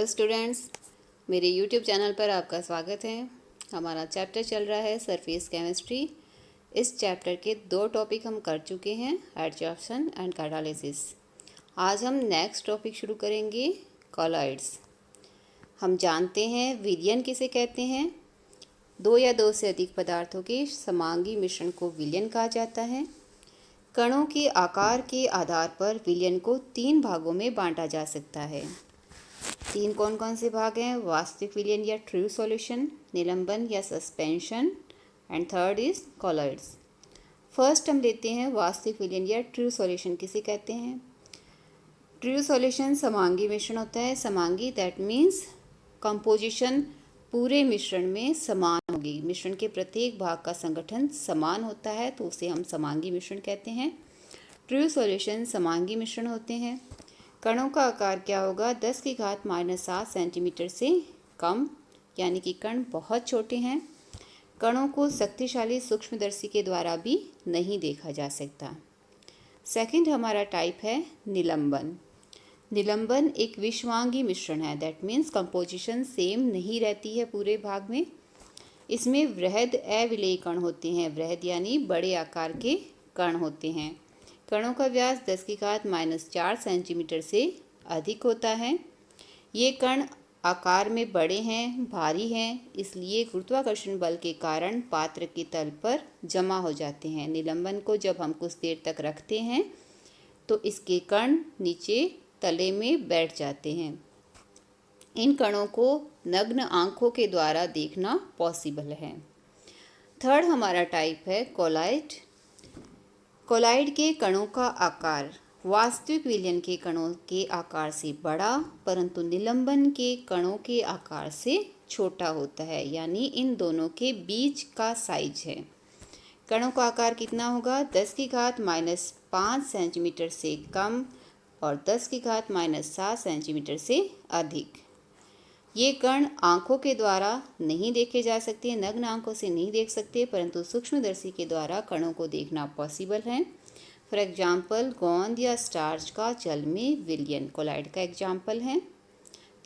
Students, मेरे YouTube channel पर आपका स्वागत है। हमारा चैप्टर चल रहा है सरफेस केमिस्ट्री। इस चैप्टर के 2 टॉपिक हम कर चुके हैं, एडजॉर्प्शन एंड कैटालिसिस। आज हम नेक्स्ट टॉपिक शुरू करेंगे, कॉलॉइड्स। हम जानते हैं विलयन किसे कहते हैं। 2 या 2 से अधिक पदार्थों के समांगी मिश्रण को विलयन कहा जाता है। कणों के आकार के आधार पर विलयन को 3 भागों में बांटा जा सकता है। 3 कौन कौन से भाग हैं? वास्तविक विलयन या ट्रू सॉल्यूशन, निलंबन या suspension, and third is colloids. First हम लेते हैं वास्तविक विलयन या ट्रू सॉल्यूशन किसे कहते हैं। ट्रू सॉल्यूशन समांगी मिश्रण होता है। समांगी दैट मीन्स कंपोजिशन पूरे मिश्रण में समान होगी। मिश्रण के प्रत्येक भाग का संगठन समान होता है तो उसे हम समांगी मिश्रण कहते हैं। ट्रू सॉल्यूशन समांगी मिश्रण होते हैं। कणों का आकार क्या होगा? 10⁻⁻7 सेंटीमीटर से कम, यानी कि कण बहुत छोटे हैं। कणों को शक्तिशाली सूक्ष्मदर्शी के द्वारा भी नहीं देखा जा सकता। सेकंड हमारा टाइप है निलंबन। निलंबन एक विषमांगी मिश्रण है, दैट मीन्स कंपोजिशन सेम नहीं रहती है पूरे भाग में। इसमें वृहद अविलेय कण होते हैं। वृहद यानी बड़े आकार के कण होते हैं। कणों का व्यास 10⁻⁻4 सेंटीमीटर से अधिक होता है। ये कण आकार में बड़े हैं, भारी हैं, इसलिए गुरुत्वाकर्षण बल के कारण पात्र के तल पर जमा हो जाते हैं। निलंबन को जब हम कुछ देर तक रखते हैं तो इसके कण नीचे तले में बैठ जाते हैं। इन कणों को नग्न आंखों के द्वारा देखना पॉसिबल है। थर्ड हमारा टाइप है कॉलॉइड। कॉलॉइड के कणों का आकार वास्तविक विलयन के कणों के आकार से बड़ा, परंतु निलंबन के कणों के आकार से छोटा होता है, यानी इन दोनों के बीच का साइज है। कणों का आकार कितना होगा? 10⁻⁻5 सेंटीमीटर से कम और 10⁻⁻7 सेंटीमीटर से अधिक। ये कण आंखों के द्वारा नहीं देखे जा सकते, नग्न आंखों से नहीं देख सकते, परंतु सूक्ष्मदर्शी के द्वारा कणों को देखना पॉसिबल है। फॉर एग्जाम्पल, गोंद या स्टार्च का जल में विलयन कॉलॉइड का एग्जाम्पल है।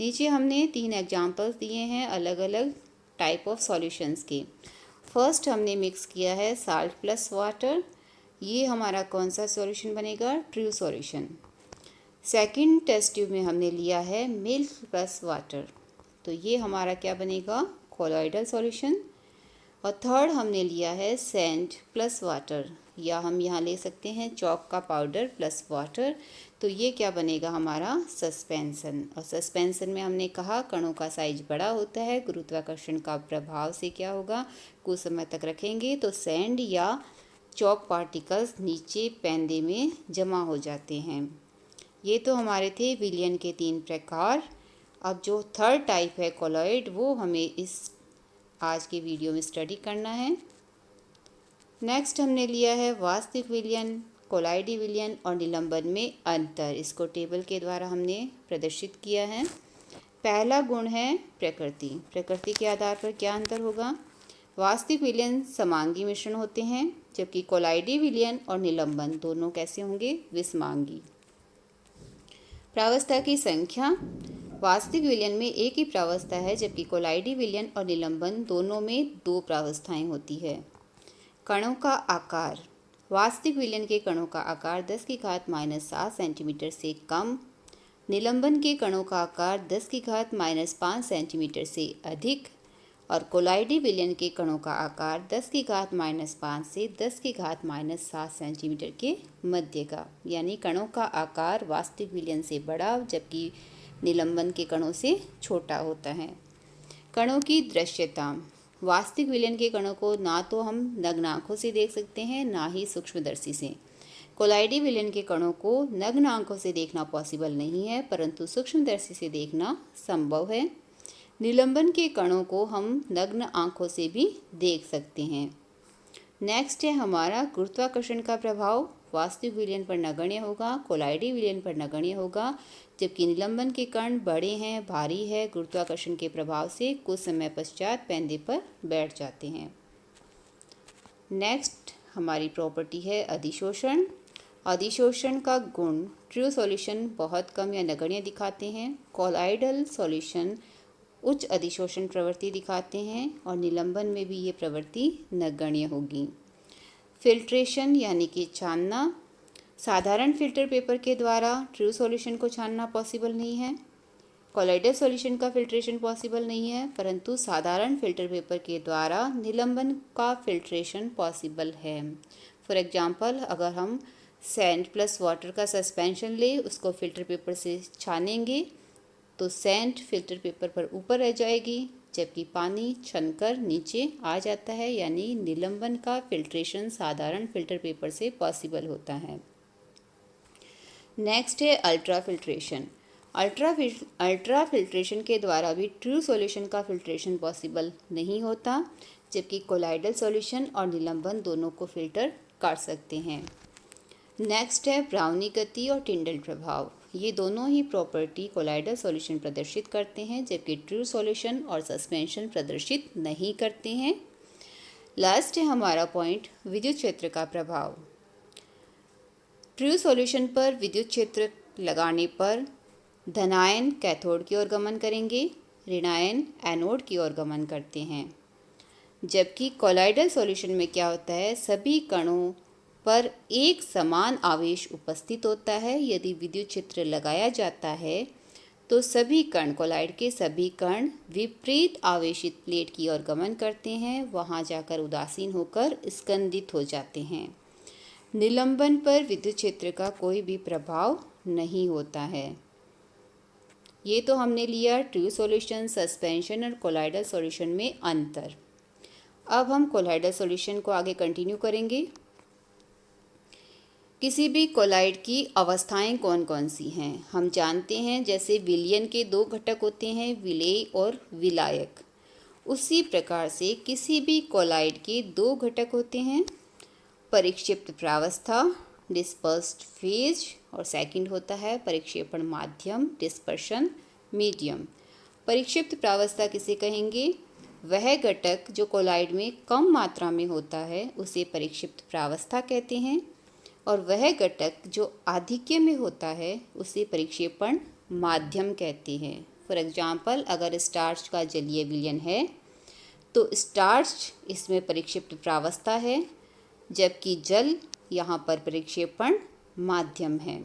नीचे हमने 3 एग्जाम्पल्स दिए हैं अलग अलग टाइप ऑफ सॉल्यूशंस के। फर्स्ट हमने मिक्स किया है साल्ट प्लस वाटर। ये हमारा कौन सा सॉल्यूशन बनेगा? True solution. Second test tube में हमने लिया है मिल्क प्लस वाटर, तो ये हमारा क्या बनेगा? Colloidal solution. और थर्ड हमने लिया है सैंड प्लस वाटर, या हम यहाँ ले सकते हैं चॉक का पाउडर प्लस वाटर, तो ये क्या बनेगा? हमारा सस्पेंशन। और सस्पेंशन में हमने कहा कणों का साइज बड़ा होता है, गुरुत्वाकर्षण का प्रभाव से क्या होगा? कुछ समय तक रखेंगे तो सैंड या चॉक पार्टिकल्स नीचे पैंदे में जमा हो जाते हैं। ये तो हमारे थे विलयन के 3 प्रकार। अब जो थर्ड टाइप है कॉलॉइड, वो हमें इस आज के वीडियो में स्टडी करना है। नेक्स्ट हमने लिया है वास्तविक विलयन, कॉलॉइडी विलयन और निलंबन में अंतर। इसको टेबल के द्वारा हमने प्रदर्शित किया है। पहला गुण है प्रकृति। प्रकृति के आधार पर क्या अंतर होगा? वास्तविक विलयन समांगी मिश्रण होते हैं, जबकि कॉलॉइडी विलयन और निलंबन दोनों कैसे होंगे? विषमांगी। प्रावस्था की संख्या। वास्तविक विलयन में एक ही प्रावस्था है, जबकि कॉलॉइडी विलयन और निलंबन दोनों में 2 प्रावस्थाएं होती है। कणों का आकार। वास्तविक विलयन के कणों का आकार 10⁻⁻7 सेंटीमीटर से कम, निलंबन के कणों का आकार 10⁻⁻5 सेंटीमीटर से अधिक, और कॉलॉइडी विलयन के कणों का आकार 10⁻⁻5 से 10⁻⁻7 सेंटीमीटर के मध्य का, यानी कणों का आकार वास्तविक विलयन से बड़ा जबकि निलंबन के कणों से छोटा होता है। कणों की दृश्यता। वास्तविक विलयन के कणों को ना तो हम नग्न आंखों से देख सकते हैं, ना ही सूक्ष्मदर्शी से। कॉलॉइडी विलयन के कणों को नग्न आंखों से देखना पॉसिबल नहीं है, परंतु सूक्ष्मदर्शी से देखना संभव है। निलंबन के कणों को हम नग्न आंखों से भी देख सकते हैं। नेक्स्ट है हमारा गुरुत्वाकर्षण का प्रभाव। वास्तविक विलयन पर नगण्य होगा, कॉलॉइडी विलयन पर नगण्य होगा, जबकि निलंबन के कण बड़े हैं, भारी है, गुरुत्वाकर्षण के प्रभाव से कुछ समय पश्चात पैंदे पर बैठ जाते हैं। नेक्स्ट हमारी प्रॉपर्टी है अधिशोषण। अधिशोषण का गुण ट्रू सॉल्यूशन बहुत कम या नगण्य दिखाते हैं। कोलॉइडल सॉल्यूशन उच्च अधिशोषण प्रवृत्ति दिखाते हैं और निलंबन में भी ये प्रवृत्ति नगण्य होगी। फिल्ट्रेशन यानी कि छानना, साधारण फिल्टर पेपर के द्वारा ट्रू सॉल्यूशन को छानना पॉसिबल नहीं है। कोलॉइडल सॉल्यूशन का फिल्ट्रेशन पॉसिबल नहीं है, परंतु साधारण फिल्टर पेपर के द्वारा निलंबन का फिल्ट्रेशन पॉसिबल है। फॉर एग्जांपल, अगर हम सैंड प्लस वाटर का सस्पेंशन ले, उसको फिल्टर पेपर से छानेंगे तो सैंड फिल्टर पेपर पर ऊपर रह जाएगी, जबकि पानी छनकर नीचे आ जाता है, यानी निलंबन का फिल्ट्रेशन साधारण फिल्टर पेपर से पॉसिबल होता है। नेक्स्ट है अल्ट्रा फिल्ट्रेशन। अल्ट्रा फिल्ट्रेशन के द्वारा भी ट्रू सॉल्यूशन का फिल्ट्रेशन पॉसिबल नहीं होता, जबकि कोलॉइडल सॉल्यूशन और निलंबन दोनों को फिल्टर कर सकते हैं। नेक्स्ट है ब्राउनी गति और टिंडल प्रभाव। ये दोनों ही प्रॉपर्टी कोलॉइडल सॉल्यूशन प्रदर्शित करते हैं, जबकि ट्रू सॉल्यूशन और सस्पेंशन प्रदर्शित नहीं करते हैं। लास्ट है हमारा पॉइंट विद्युत क्षेत्र का प्रभाव। ट्रू सॉल्यूशन पर विद्युत क्षेत्र लगाने पर धनायन कैथोड की ओर गमन करेंगे, ऋणायन एनोड की ओर गमन करते हैं। जबकि कोलॉइडल सॉल्यूशन में क्या होता है, सभी कणों पर एक समान आवेश उपस्थित होता है। यदि विद्युत क्षेत्र लगाया जाता है तो सभी कण, कोलॉइड के सभी कण विपरीत आवेशित प्लेट की ओर गमन करते हैं, वहां जाकर उदासीन होकर स्कंदित हो जाते हैं। निलंबन पर विद्युत क्षेत्र का कोई भी प्रभाव नहीं होता है। ये तो हमने लिया ट्रू सॉल्यूशन, सस्पेंशन और कोलॉइडल सॉल्यूशन में अंतर। अब हम कोलॉइडल सॉल्यूशन को आगे कंटिन्यू करेंगे। किसी भी कोलॉइड की अवस्थाएं कौन कौन सी हैं हम जानते हैं। जैसे विलयन के दो घटक होते हैं, विलेय और विलायक। उसी प्रकार से किसी भी कोलॉइड के दो घटक होते हैं, परिक्षिप्त प्रावस्था डिस्पर्स्ड फेज, और सेकंड होता है परिक्षेपण माध्यम डिस्पर्शन मीडियम। परिक्षिप्त प्रावस्था किसे कहेंगे? वह घटक जो कोलॉइड में कम मात्रा में होता है उसे परिक्षिप्त प्रावस्था कहते हैं, और वह घटक जो आधिक्य में होता है उसे परिक्षेपण माध्यम कहते हैं। फॉर एग्जाम्पल, अगर स्टार्च का जलीय विलयन है तो स्टार्च इसमें परिक्षिप्त प्रावस्था है, जबकि जल यहाँ पर परिक्षेपण माध्यम है।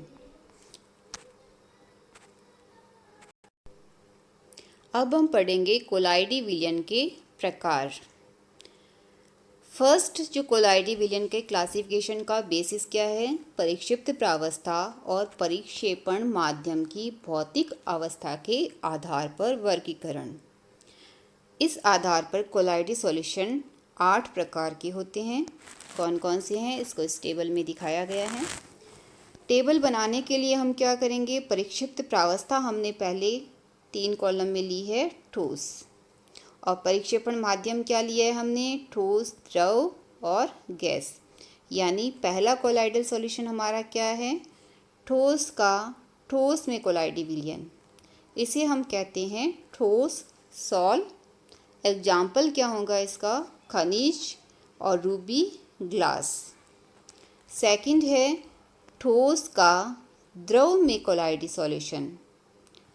अब हम पढ़ेंगे कोलॉइडी विलयन के प्रकार। फर्स्ट, जो कोलॉइडी विलयन के क्लासिफिकेशन का बेसिस क्या है? परिक्षिप्त प्रावस्था और परिक्षेपण माध्यम की भौतिक अवस्था के आधार पर वर्गीकरण। इस आधार पर कोलॉइडी सॉल्यूशन 8 प्रकार के होते हैं। कौन कौन से हैं इसको इस टेबल में दिखाया गया है। टेबल बनाने के लिए हम क्या करेंगे? परिक्षिप्त प्रावस्था हमने पहले 3 कॉलम में ली है, ठोस। और परिक्षेपण माध्यम क्या लिया है हमने? ठोस, द्रव और गैस। यानी पहला कोलॉइडल सॉल्यूशन हमारा क्या है? ठोस में कोलॉइडी विलयन, इसे हम कहते हैं ठोस सॉल। एग्जाम्पल क्या होगा इसका? खनिज और रूबी ग्लास। सेकंड है ठोस का द्रव में कोलॉइडी सॉल्यूशन,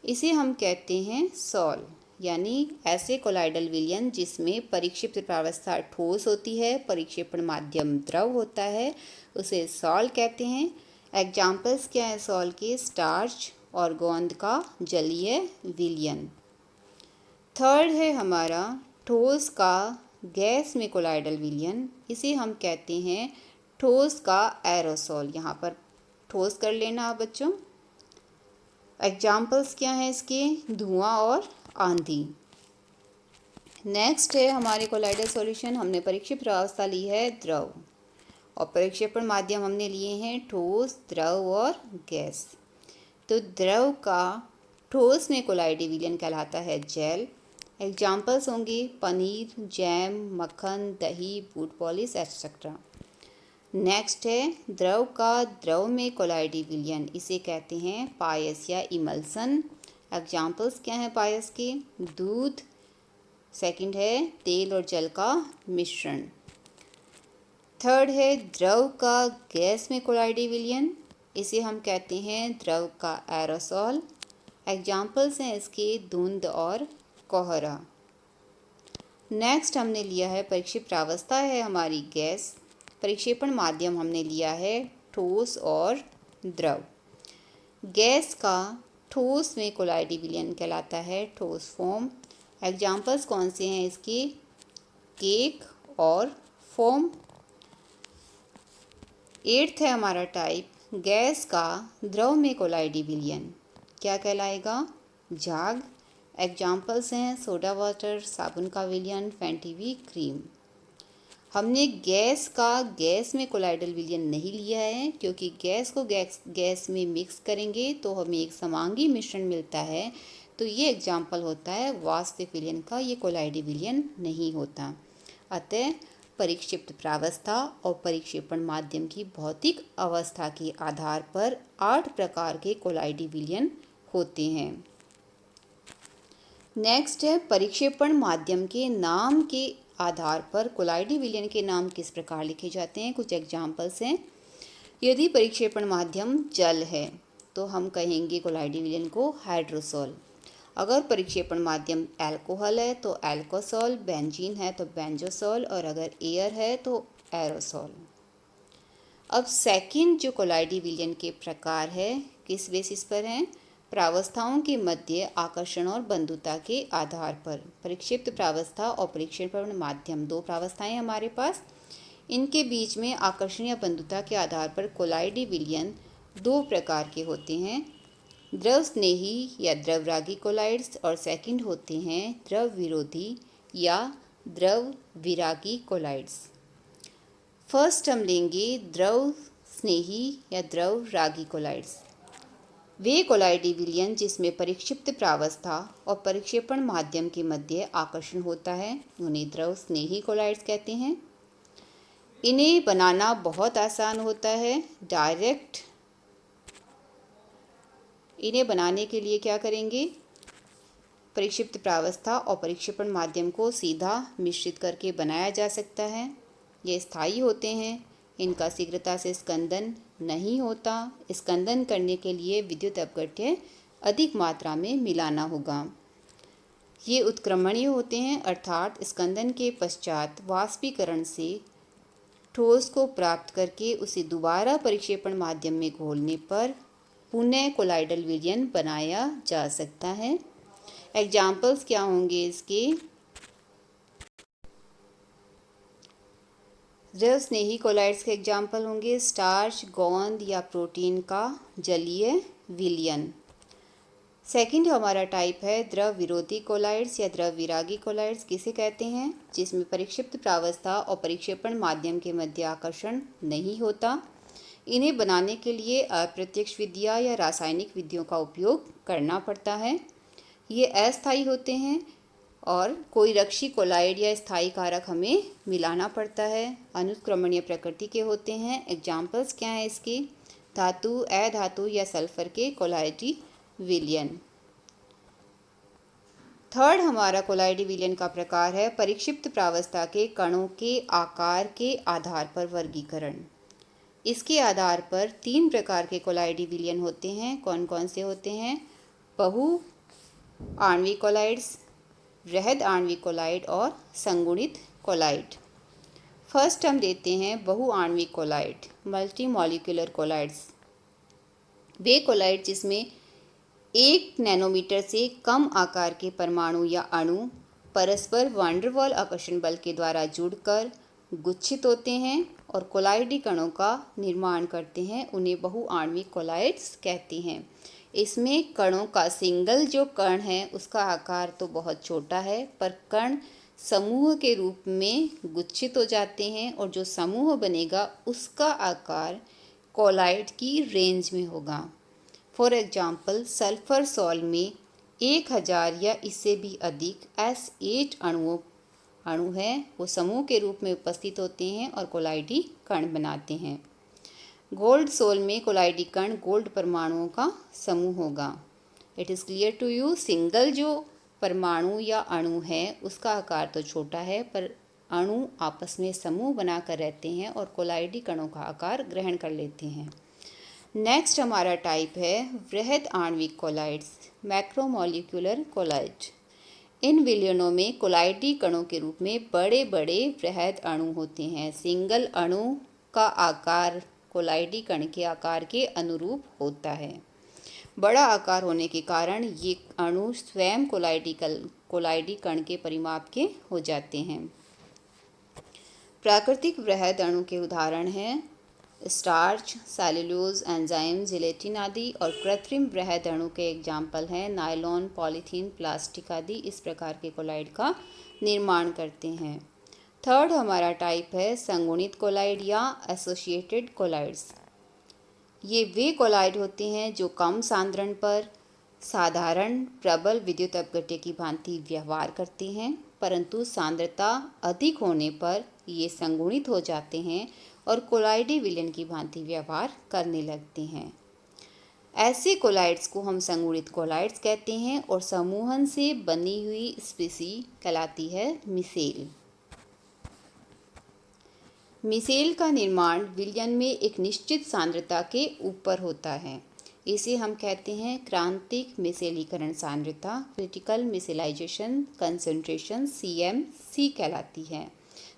इसे हम कहते हैं सॉल। यानी ऐसे कोलॉइडल विलयन जिसमें परिक्षिप्त प्रावस्था ठोस होती है, परिक्षेपण माध्यम द्रव होता है, उसे सॉल कहते हैं। एग्जाम्पल्स क्या है सॉल के? स्टार्च और गोंद का जलीय विलयन। थर्ड है हमारा ठोस का गैस में कोलॉइडल विलयन, इसे हम कहते हैं ठोस का एरोसोल। यहाँ पर ठोस कर लेना आप बच्चों। एग्जाम्पल्स क्या हैं इसके? धुआं और आंधी। नेक्स्ट है हमारे कोलॉइडल सॉल्यूशन, हमने परिक्षिप्त प्रावस्था ली है द्रव, और परिक्षेपण माध्यम हमने लिए हैं ठोस, द्रव और गैस। तो द्रव का ठोस में कोलॉइडी विलयन कहलाता है जेल। एग्जाम्पल्स होंगे पनीर, जैम, मक्खन, दही, बूट पॉलिश एटसेट्रा। नेक्स्ट है द्रव का द्रव में कोलॉइडी विलयन, इसे कहते हैं पायस या इमल्सन। एग्जाम्पल्स क्या हैं पायस के? दूध। सेकंड है तेल और जल का मिश्रण। थर्ड है द्रव का गैस में कोलाइडी विलयन, इसे हम कहते हैं द्रव का एरोसॉल। एग्जाम्पल्स हैं इसके धुंध और कोहरा। नेक्स्ट हमने लिया है परिक्षेप प्रावस्था है हमारी गैस, परिक्षेपण माध्यम हमने लिया है ठोस और द्रव। गैस का ठोस में कोलाइडी विलयन कहलाता है ठोस फॉर्म। एग्जाम्पल्स कौन से हैं इसके? केक और फोम। एट्थ है हमारा टाइप गैस का द्रव में कोलाइडी विलयन, क्या कहलाएगा? झाग। एग्जाम्पल्स हैं सोडा वाटर, साबुन का विलयन, फैंटीवी क्रीम। हमने गैस का गैस में कोलाइडल विलयन नहीं लिया है क्योंकि गैस को गैस में मिक्स करेंगे तो हमें एक समांगी मिश्रण मिलता है, तो ये एग्जाम्पल होता है वास्तविक विलयन का, ये कोलाइडी विलयन नहीं होता। अतः परिक्षिप्त प्रावस्था और परिक्षेपण माध्यम की भौतिक अवस्था के आधार पर 8 प्रकार के कोलाइडी विलयन होते हैं। नेक्स्ट है परिक्षेपण माध्यम के नाम के आधार पर कोलाइडी विलयन के नाम किस प्रकार लिखे जाते हैं। कुछ एग्जाम्पल्स हैं। यदि परिक्षेपण माध्यम जल है तो हम कहेंगे कोलाइडी विलयन को हाइड्रोसॉल। अगर परिक्षेपण माध्यम अल्कोहल है तो अल्कोसॉल, बेंजीन है तो बेंजोसॉल और अगर एयर है तो एरोसॉल। अब सेकंड जो कोलाइडी विलयन के प्रकार है किस बेसिस पर हैं? प्रावस्थाओं के मध्य आकर्षण और बंधुता के आधार पर। परिक्षिप्त प्रावस्था और परिक्षेपण माध्यम 2 प्रावस्थाएं हमारे पास, इनके बीच में आकर्षण या बंधुता के आधार पर कोलाइडी विलयन 2 प्रकार के होते हैं, द्रव स्नेही या द्रवरागी कोलाइड्स और सेकंड होते हैं द्रव विरोधी या द्रव विरागी कोलाइड्स। फर्स्ट हम लेंगे द्रव स्नेही या द्रव रागी कोलाइड्स। वे कोलाइडी विलयन जिसमें परिक्षिप्त प्रावस्था और परिक्षेपण माध्यम के मध्य आकर्षण होता है उन्हें द्रव स्नेही कोलाइड्स कहते हैं। इन्हें बनाना बहुत आसान होता है, डायरेक्ट। इन्हें बनाने के लिए क्या करेंगे? परिक्षिप्त प्रावस्था और परिक्षेपण माध्यम को सीधा मिश्रित करके बनाया जा सकता है। ये स्थायी होते हैं, इनका शीघ्रता से स्कंदन नहीं होता। स्कंदन करने के लिए विद्युत अपघट्य अधिक मात्रा में मिलाना होगा। ये उत्क्रमणीय होते हैं अर्थात स्कंदन के पश्चात वाष्पीकरण से ठोस को प्राप्त करके उसे दोबारा परिक्षेपण माध्यम में घोलने पर पुनः कोलाइडल विलयन बनाया जा सकता है। एग्जाम्पल्स क्या होंगे इसके? द्रव स्नेही कोलाइड्स के एग्जाम्पल होंगे स्टार्च, गोंद या प्रोटीन का जलीय विलयन। सेकंड हमारा टाइप है द्रव विरोधी कोलाइड्स या द्रव विरागी कोलाइड्स किसे कहते हैं? जिसमें परिक्षिप्त प्रावस्था और परिक्षेपण माध्यम के मध्य आकर्षण नहीं होता। इन्हें बनाने के लिए अप्रत्यक्ष विधियाँ या रासायनिक विधियों का उपयोग करना पड़ता है। ये अस्थायी होते हैं और कोई रक्षी कोलाइड या स्थायी कारक हमें मिलाना पड़ता है। अनुत्क्रमणीय प्रकृति के होते हैं। एग्जाम्पल्स क्या हैं इसके? धातु, अधातु या सल्फर के कोलाइडी विलयन। थर्ड हमारा कोलाइडी विलयन का प्रकार है परिक्षिप्त प्रावस्था के कणों के आकार के आधार पर वर्गीकरण। इसके आधार पर 3 प्रकार के कोलाइडी विलयन होते हैं। कौन कौन से होते हैं? बहु आणविक कोलाइड्स, वृहद आणविक कोलाइड और संगुणित कोलाइड। फर्स्ट हम देते हैं बहुआण्विक कोलाइड, मल्टी मॉलिक्यूलर कोलाइड्स। वे कोलाइड जिसमें 1 नैनोमीटर से कम आकार के परमाणु या अणु परस्पर वान डेर वाल आकर्षण बल के द्वारा जुड़कर गुच्छित होते हैं और कोलाइडी कणों का निर्माण करते हैं, उन्हें बहुआण्विक कोलाइड्स कहते हैं। इसमें कणों का सिंगल जो कण है उसका आकार तो बहुत छोटा है, पर कण समूह के रूप में गुच्छित हो जाते हैं और जो समूह बनेगा उसका आकार कोलाइड की रेंज में होगा। फॉर एग्जाम्पल सल्फर सॉल्ट में 1000 या इससे भी अधिक S8 अणु हैं, वो समूह के रूप में उपस्थित होते हैं और कोलाइडी कण बनाते हैं। गोल्ड सोल में कोलाइडी कण गोल्ड परमाणुओं का समूह होगा। It is clear to you, single जो परमाणु या अणु है उसका आकार तो छोटा है पर अणु आपस में समूह बनाकर रहते हैं और कोलाइडी कणों का आकार ग्रहण कर लेते हैं। नेक्स्ट हमारा टाइप है वृहद आणविक कोलाइड्स, मैक्रोमोलिकुलर कोलाइड। इन विलयनों में कोलाइडी कणों के रूप में बड़े बड़े वृहद अणु होते हैं। सिंगल अणु का आकार कोलाइडी कण के आकार के अनुरूप होता है। बड़ा आकार होने के कारण ये अणु स्वयं कोलाइडी कण के परिमाप के हो जाते हैं। प्राकृतिक वृहद अणु के उदाहरण हैं स्टार्च, सेलुलोज, एंजाइम, जिलेटिन आदि, और कृत्रिम वृहद अणु के एग्जाम्पल हैं नायलॉन, पॉलीथीन, प्लास्टिक आदि इस प्रकार के कोलाइड का निर्माण करते हैं। थर्ड हमारा टाइप है संगुणित कोलाइड या एसोसिएटेड कोलाइड्स। ये वे कोलाइड होते हैं जो कम सांद्रण पर साधारण प्रबल विद्युत अपघट्य की भांति व्यवहार करते हैं, परंतु सांद्रता अधिक होने पर ये संगुणित हो जाते हैं और कोलाइडी विलयन की भांति व्यवहार करने लगते हैं। ऐसे कोलाइड्स को हम संगुणित कोलाइड्स कहते हैं और समूहन से बनी हुई स्पीसी कहलाती है मिसेल। मिसेल का निर्माण विलयन में एक निश्चित सांद्रता के ऊपर होता है। इसे हम कहते हैं क्रांतिक मिसेलीकरण सांद्रता, क्रिटिकल मिसेलाइजेशन कंसंट्रेशन, CMC कहलाती है।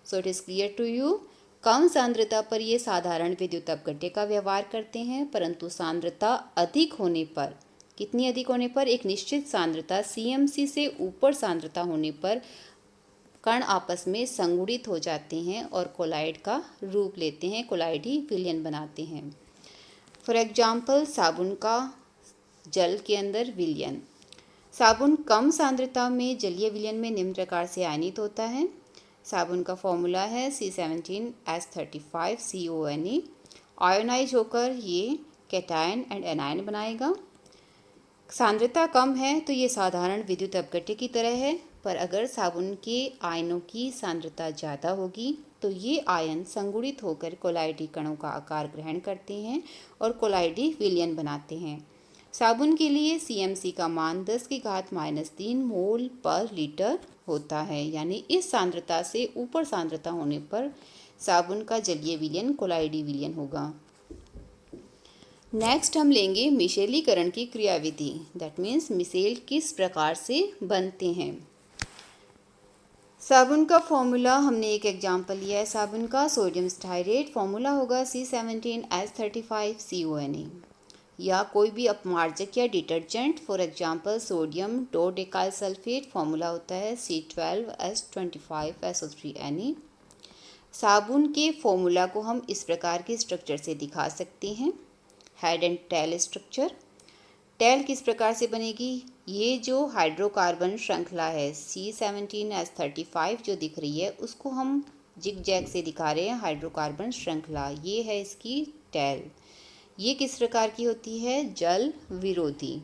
So it is clear to you, कम सांद्रता पर ये साधारण विद्युत अपघट्य का व्यवहार करते हैं, परंतु सांद्रता अधिक होने पर, कितनी अधिक होने पर, एक निश्चित सांद्रता CMC से ऊपर सांद्रता होने पर कण आपस में संगुणित हो जाते हैं और कोलाइड का रूप लेते हैं, कोलाइडी विलयन बनाते हैं। फॉर एग्जाम्पल साबुन का जल के अंदर विलयन। साबुन कम सांद्रता में जलीय विलयन में निम्न प्रकार से आयनित होता है। साबुन का फॉर्मूला है C17H35CONe। आयोनाइज होकर ये कैटायन एंड एनायन बनाएगा। सांद्रता कम है तो ये साधारण विद्युत अपघट्य की तरह है, पर अगर साबुन के आयनों की सांद्रता ज़्यादा होगी तो ये आयन संगुणित होकर कोलाइडी कणों का आकार ग्रहण करते हैं और कोलाइडी विलयन बनाते हैं। साबुन के लिए CMC का मान 10⁻³ मोल पर लीटर होता है, यानी इस सांद्रता से ऊपर सांद्रता होने पर साबुन का जलीय विलयन कोलाइडी विलयन होगा। नेक्स्ट हम लेंगे मिसेलीकरण की क्रियाविधि, दैट मीन्स मिसेल किस प्रकार से बनते हैं। साबुन का फॉर्मूला हमने एक एग्जाम्पल लिया है साबुन का, सोडियम स्टायरेट, फॉर्मूला होगा C17H35CONe। या कोई भी अपमार्जक या detergent, for example sodium dodecyl sulphate, formula होता है C12H25SO3Ne। साबुन के फॉर्मूला को हम इस प्रकार के स्ट्रक्चर से दिखा सकते हैं, head and tail structure. Tail किस प्रकार से बनेगी, ये जो हाइड्रोकार्बन श्रृंखला है C17H35 जो दिख रही है उसको हम जिग जैग से दिखा रहे हैं हाइड्रोकार्बन श्रृंखला, ये है इसकी टेल। ये किस प्रकार की होती है, जल विरोधी।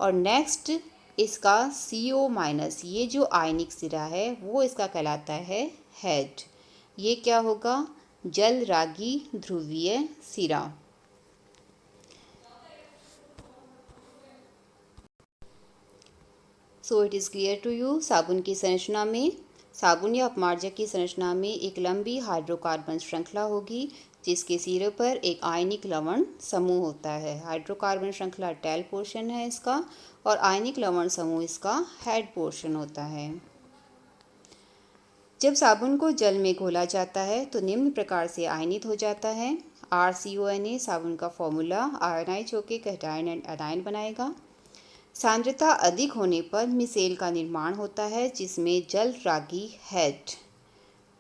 और नेक्स्ट इसका CO-, ये जो आयनिक सिरा है वो इसका कहलाता है हेड। ये क्या होगा, जल रागी ध्रुवीय सिरा। So it is clear to you, साबुन की संरचना में, साबुन या अपमार्जक की संरचना में एक लंबी हाइड्रोकार्बन श्रृंखला होगी जिसके सिरे पर एक आयनिक लवण समूह होता है। हाइड्रोकार्बन श्रृंखला टेल पोर्शन है इसका और आयनिक लवण समूह इसका हेड पोर्शन होता है। जब साबुन को जल में घोला जाता है तो निम्न प्रकार से आयनित हो जाता है। RCONa साबुन का फॉर्मूला आयोनाइज होकर कैटायन एंड एनायन बनाएगा। सांद्रता अधिक होने पर मिसेल का निर्माण होता है जिसमें जल रागी हेड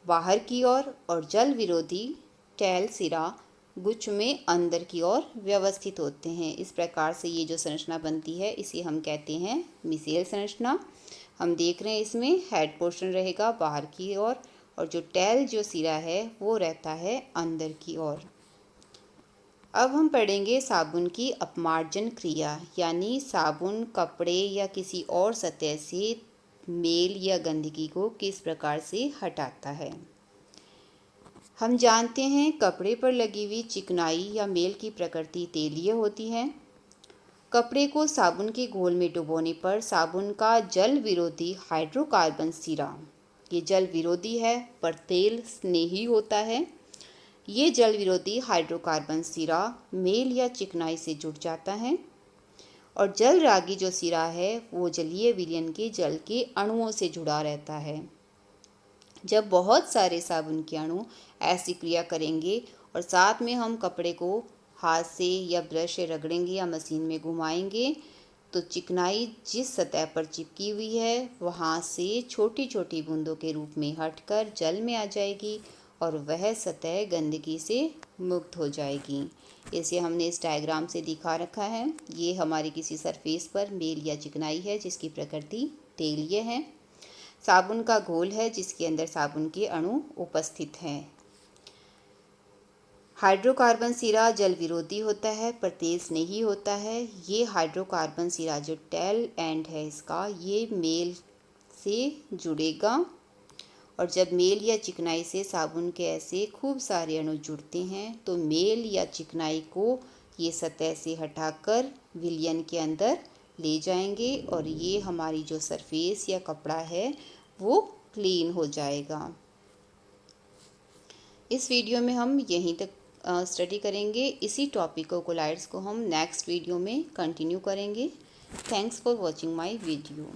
बाहर की ओर और जल विरोधी टेल सिरा गुच्छ में अंदर की ओर व्यवस्थित होते हैं। इस प्रकार से ये जो संरचना बनती है इसे हम कहते हैं मिसेल संरचना। हम देख रहे हैं इसमें हेड पोर्शन रहेगा बाहर की ओर और जो टेल जो सिरा है वो रहता है अंदर की ओर। अब हम पढ़ेंगे साबुन की अपमार्जन क्रिया, यानी साबुन कपड़े या किसी और सतह से मेल या गंदगी को किस प्रकार से हटाता है। हम जानते हैं कपड़े पर लगी हुई चिकनाई या मेल की प्रकृति तेलीय होती है। कपड़े को साबुन के घोल में डुबोने पर साबुन का जल विरोधी हाइड्रोकार्बन सिरा ये जल विरोधी है पर तेल स्नेही होता है। ये जल विरोधी हाइड्रोकार्बन सिरा मेल या चिकनाई से जुड़ जाता है। और जल रागी जो सिरा है वो जलीय विलयन के जल के अणुओं से जुड़ा रहता है। जब बहुत सारे साबुन के अणु ऐसी क्रिया करेंगे और साथ में हम कपड़े को हाथ से या ब्रश से रगड़ेंगे या मशीन में घुमाएंगे तो चिकनाई जिस सतह पर चिपकी हुई है वहाँ से छोटी छोटी बूंदों के रूप में हटकर जल में आ जाएगी और वह सतह गंदगी से मुक्त हो जाएगी। इसे हमने इस डायग्राम से दिखा रखा है। ये हमारी किसी सरफेस पर मेल या चिकनाई है जिसकी प्रकृति तेलीय है। साबुन का घोल है जिसके अंदर साबुन के अणु उपस्थित हैं। हाइड्रोकार्बन सिरा जल विरोधी होता है पर तेल स्नेही होता है। ये हाइड्रोकार्बन सिरा जो टेल एंड है इसका, ये मेल से जुड़ेगा और जब मेल या चिकनाई से साबुन के ऐसे खूब सारे अणु जुड़ते हैं तो मेल या चिकनाई को ये सतह से हटाकर विलयन के अंदर ले जाएंगे और ये हमारी जो सरफेस या कपड़ा है वो क्लीन हो जाएगा। इस वीडियो में हम यहीं तक स्टडी करेंगे। इसी टॉपिक को कोलाइड्स को हम नेक्स्ट वीडियो में कंटिन्यू करेंगे। Thanks for watching my video.